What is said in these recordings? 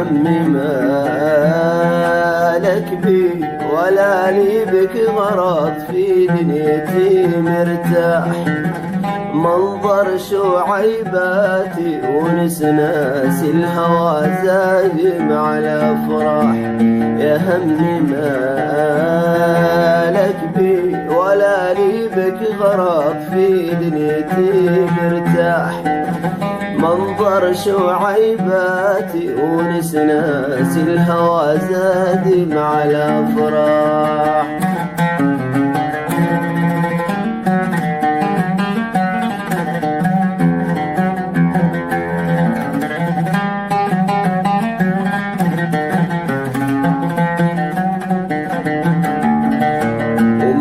همي مالك بي ولا لي بك غرض، في دنيتي مرتاح. منظر شعيباتي ونسناس الهوى زايم على فرح. يا همي مالك بي ولا لي بك غرض، في دنيتي مرتاح. منظر شعيباتي ونسناس الهوى زايم على فرح.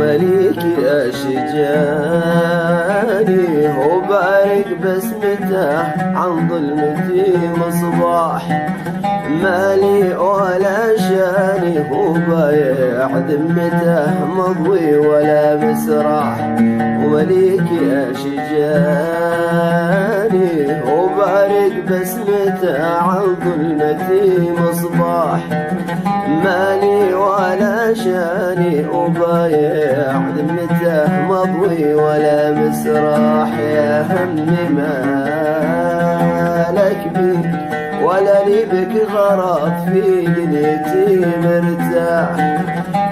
مليكي أشجاني وبارك بسمته عن ظلمتي مصباح. مالي ولا شاني وبايع ذمته مضوي ولا مسراح. ومليكي أشجاني وبارك بسمته عن ظلمتي مصباح. مالي ولا شاني وبايع ذمته مضوي ولا مسراح. يا همي مالك بي ولا لي بك غرض، في دنيتي مرتاح.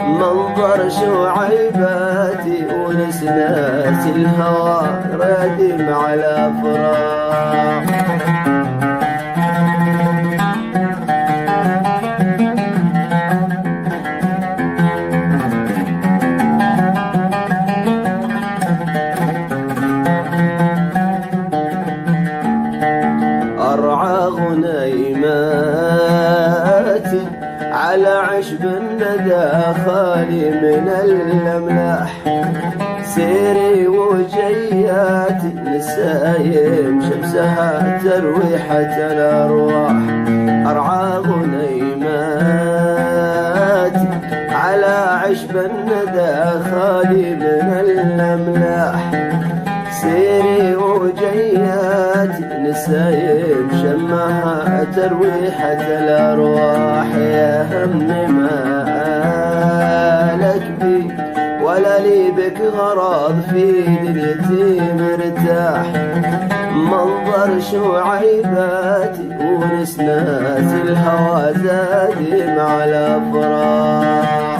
منظر شعيباتي ونسناس الهوى رادم على فراق. أرعى غنيماتي على عشب الندى خالي من الأملاح. سيري وجياتي نسايم شمسها ترويحة الأرواح. أرعى غنيماتي على عشب الندى خالي من الأملاح. سيري وجياتي نسايم شمها ترويحة الأرواح. يا همي مالك بي ولا لي بك غرض، في دنيتي مرتاح. منظر شعيباتي ونسناس الهوى زايم على فراق.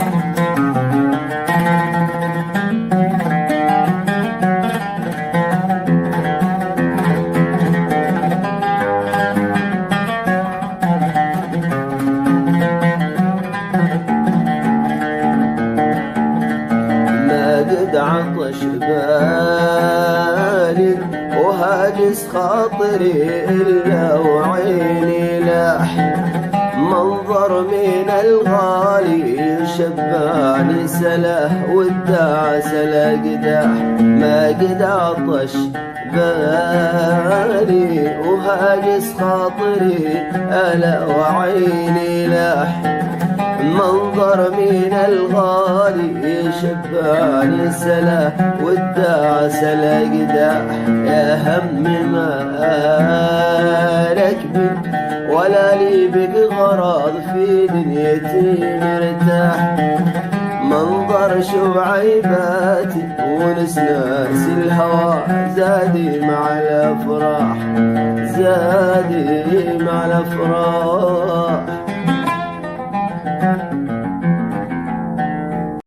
قد عطش بالي وهاجس خاطري إلا وعيني لاح. منظر من الغالي شباني سله والدعس الأقداح. ما قد عطش بالي وهاجس خاطري ألا وعيني لاح. منظر من الغالي شباني سلا والدعس الأقداح. يا همي مالك بي ولا لي بك غرض، في دنيتي مرتاح. منظر شعيباتي ونسناس الهوى زادي مع الأفراح. زادي مع الأفراح.